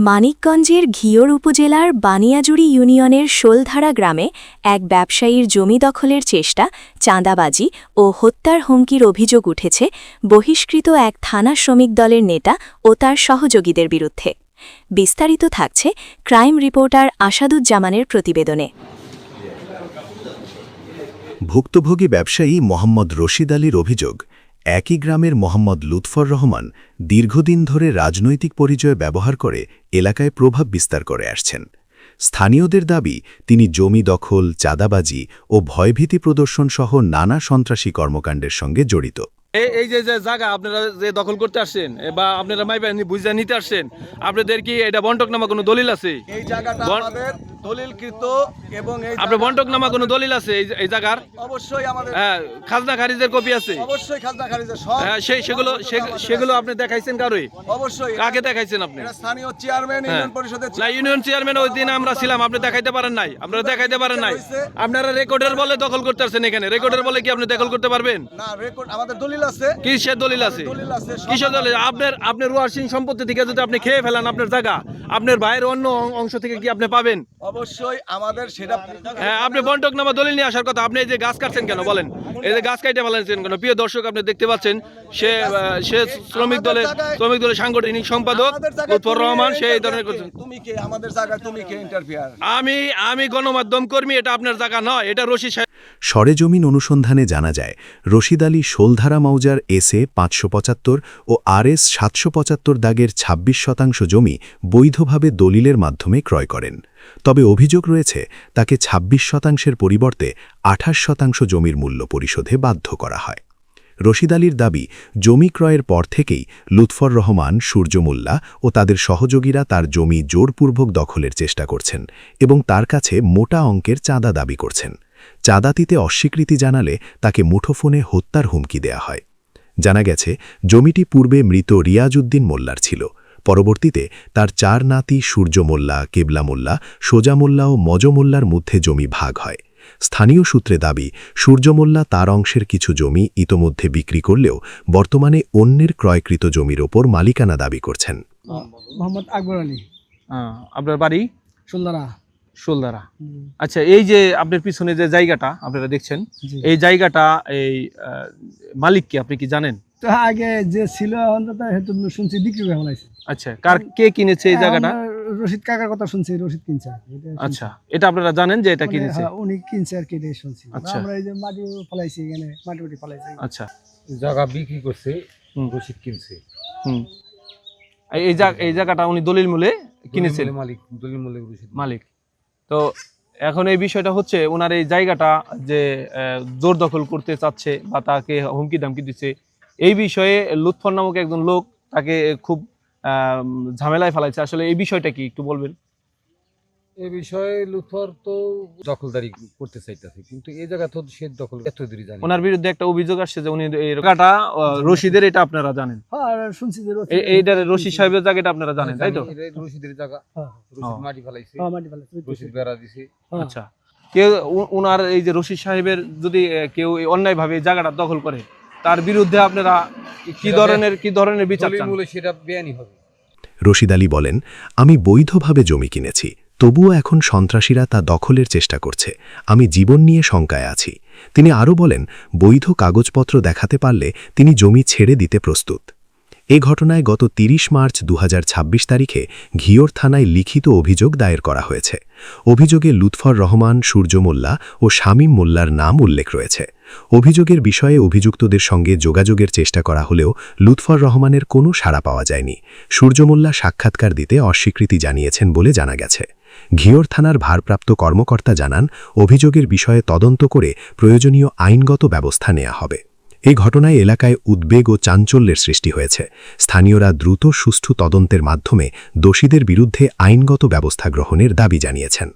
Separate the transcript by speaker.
Speaker 1: মানিকগঞ্জের ঘিওর উপজেলার বানিয়াজুড়ি ইউনিয়নের শোলধারা গ্রামে এক ব্যবসায়ীর জমি দখলের চেষ্টা, চাঁদাবাজি ও হত্যার হুমকির অভিযোগ উঠেছে বহিষ্কৃত এক থানা শ্রমিক দলের নেতা ও তার সহযোগীদের বিরুদ্ধে। বিস্তারিত থাকছে ক্রাইম রিপোর্টার আসাদুজ্জামানের প্রতিবেদনে।
Speaker 2: ভুক্তভোগী ব্যবসায়ী মোহাম্মদ রশিদ আলীর অভিযোগ, একই গ্রামের মোহাম্মদ লুৎফর রহমান দীর্ঘদিন ধরে রাজনৈতিক পরিচয় ব্যবহার করে এলাকায় প্রভাব বিস্তার করে আসছেন। স্থানীয়দের দাবি, তিনি জমি দখল, চাঁদাবাজি ও ভয়ভীতি প্রদর্শন সহ নানা সন্ত্রাসী কর্মকাণ্ডের সঙ্গে জড়িত।
Speaker 3: এই যে জায়গা আপনারা যে দখল করতে আসছেন বা আপনারা বুঝা নিতে আসছেন, আপনাদের কি এটা বন্টকনামা কোনো দলিল আছে?
Speaker 4: এই জায়গাটা আমাদের দলিলকৃত এবং
Speaker 3: আপনার বন্টকনামা কোনো দলিল আছে এই জায়গার?
Speaker 4: অবশ্যই আমাদের
Speaker 3: খাজনা খারিজের কপি আছে?
Speaker 4: অবশ্যই খাজনা খারিজের সব।
Speaker 3: সেগুলো আপনি দেখাইছেন কারোই?
Speaker 4: অবশ্যই।
Speaker 3: কাকে দেখাইছেন আপনি?
Speaker 4: স্থানীয় চেয়ারম্যান, ইউনিয়ন পরিষদের
Speaker 3: ইউনিয়ন চেয়ারম্যান ওই দিন আমরা ছিলাম, আপনি দেখাইতে পারেন নাই। আপনারা দেখাইতে পারেন নাই। আপনারা রেকর্ডের বলে দখল করতে আসছেন এখানে। রেকর্ডের বলে কি আপনি দখল করতে পারবেন?
Speaker 4: না, রেকর্ড আমাদের দলিল আছে।
Speaker 3: কিসের দলিল আছে? কিসের দলিল? আপনার রুয়ারসিং সম্পত্তি থেকে যদি আপনি খেয়ে ফেলেন আপনার জায়গা, আপনার ভাইয়ের অন্য অংশ থেকে কি আপনি পাবেন?
Speaker 4: অবশ্যই আমাদের সেটা।
Speaker 3: আপনি বন্টকনামা দলিল নিয়ে আসার কথা। আপনি এই যে গাছ কাটছেন কেন বলেন? এই যে গাছ কাটতে ফেলেছেন কেন? প্রিয় দর্শক, আপনি দেখতে পাচ্ছেন সে শ্রমিক দলের সাংগঠনিক সম্পাদক লুৎফর রহমান। সে এই ধরনের করছেন।
Speaker 4: তুমি কে আমাদের জায়গায়? তুমি কে ইন্টারফেয়ার?
Speaker 3: আমি গণমাধ্যম কর্মী, এটা আপনার জায়গা নয়, এটা রশিদ সাহেব।
Speaker 2: সরেজমিন অনুসন্ধানে জানা যায়, রশিদ আলী শোলধারা মৌজার SA 575 ও RS 775 দাগের 26% জমি বৈধভাবে দলিলের মাধ্যমে ক্রয় করেন। তবে অভিযোগ রয়েছে, তাকে 26%-এর পরিবর্তে 28% জমির মূল্য পরিশোধে বাধ্য করা হয়। রশিদ আলীর দাবি, জমি ক্রয়ের পর থেকেই লুৎফর রহমান, সূর্য মোল্লা ও তাদের সহযোগীরা তার জমি জোরপূর্বক দখলের চেষ্টা করছেন এবং তার কাছে মোটা অঙ্কের চাঁদা দাবি করছেন। চাঁদা দিতে অস্বীকৃতি জানালে তাকে মুঠোফোনে হত্যার হুমকি দেয়া হয়। জানা গেছে, জমিটি পূর্বে মৃত রিয়াজউদ্দিন মোল্লার ছিল। পরবর্তীতে তার 4 নাতি সূর্য মোল্লা, কেবলা মোল্লা, সোজা মোল্লা ও মজ মোল্লার মধ্যে জমি ভাগ হয়। স্থানীয় সূত্রে দাবি, সূর্য মোল্লা তার অংশের কিছু জমি ইতোমধ্যে বিক্রি করলেও বর্তমানে অন্যের ক্রয়কৃত জমির ওপর মালিকানা দাবি করছেন।
Speaker 5: মোহাম্মদ আকবর আলী।
Speaker 3: আপনার বাড়ি শোলধারা। আচ্ছা, এই যে আপনার পিছনে যে জায়গাটা আপনারা দেখছেন, এই জায়গাটা এই মালিককে আপনি কি জানেন?
Speaker 5: আগে যে ছিল শুনছি বিক্রি করে ফেলাইছে।
Speaker 3: আচ্ছা, কে কিনেছে এই জায়গাটা?
Speaker 5: রশিদ কাকার কথা শুনছি, রশিদ কিনছে।
Speaker 3: আচ্ছা, এটা আপনারা জানেন যে এটা কিনেছে?
Speaker 5: উনি কিনছে আর কি শুনছি।
Speaker 3: আচ্ছা,
Speaker 5: আমরা এই যে মাটি ফলাইছি, এখানে মাটি ফলাইছি।
Speaker 3: আচ্ছা,
Speaker 6: জায়গা বিক্রি করছে, রশিদ কিনছে।
Speaker 3: এই জায়গাটা উনি দলিল মূলে কিনেছেন? মালিক। তো এখন এই বিষয়টা হচ্ছে, ওনার এই জায়গাটা যে জোর দখল করতে চাচ্ছে বা তাকে হুমকি ধামকি দিচ্ছে, এই বিষয়ে লুৎফর নামক একজন লোক তাকে খুব ঝামেলায় ফেলাইছে। আসলে এই বিষয়টা কি একটু বলবেন?
Speaker 6: এই বিষয়ে লুৎফর তো দখলদারি করতে চাইতেছে, কিন্তু এই জায়গা তো সে দখল এতদূরই জানি।
Speaker 3: ওনার বিরুদ্ধে একটা অভিযোগ আসছে যে উনি এই জায়গাটা রশিদের, এটা আপনারা জানেন?
Speaker 5: হ্যাঁ, শুনছি যে
Speaker 3: এইটা রশিদ সাহেবের জায়গাটা আপনারা জানেন, তাই তো?
Speaker 6: রশিদের জায়গা, রশিদ মাটি ফেলাইছে, রশিদ বেড়া দিছে।
Speaker 3: আচ্ছা, কেউ ওনার এই যে রশিদ সাহেবের যদি কেউ অন্যায়ভাবে এই জায়গাটা দখল করে, তার বিরুদ্ধে আপনারা কি ধরনের বিচার চান?
Speaker 6: সেটা বেআইনি হবে।
Speaker 2: রশিদ আলী বলেন, আমি বৈধভাবে জমি কিনেছি, তবুও এখন সন্ত্রাসীরা তা দখলের চেষ্টা করছে। আমি জীবন নিয়ে শঙ্কায় আছি। তিনি আরও বলেন, বৈধ কাগজপত্র দেখাতে পারলে তিনি জমি ছেড়ে দিতে প্রস্তুত। এ ঘটনায় গত 30 মার্চ 2026 তারিখে ঘিওর থানায় লিখিত অভিযোগ দায়ের করা হয়েছে। অভিযোগে লুৎফর রহমান, সূর্য মোল্লা ও শামীম মোল্লার নাম উল্লেখ রয়েছে। অভিযোগের বিষয়ে অভিযুক্তদের সঙ্গে যোগাযোগের চেষ্টা করা হলেও লুৎফর রহমানের কোনো সাড়া পাওয়া যায়নি। সূর্য মোল্লা সাক্ষাৎকার দিতে অস্বীকৃতি জানিয়েছেন বলে জানা গেছে। ঘিওর থানার ভারপ্রাপ্ত কর্মকর্তা জানান, অভিযোগের বিষয়ে তদন্ত করে প্রয়োজনীয় আইনগত ব্যবস্থা নেওয়া হবে। এই ঘটনায় এলাকায় উদ্বেগ ও চাঞ্চল্যের সৃষ্টি হয়েছে। স্থানীয়রা দ্রুত সুষ্ঠু তদন্তের মাধ্যমে দোষীদের বিরুদ্ধে আইনগত ব্যবস্থা গ্রহণের দাবি জানিয়েছেন।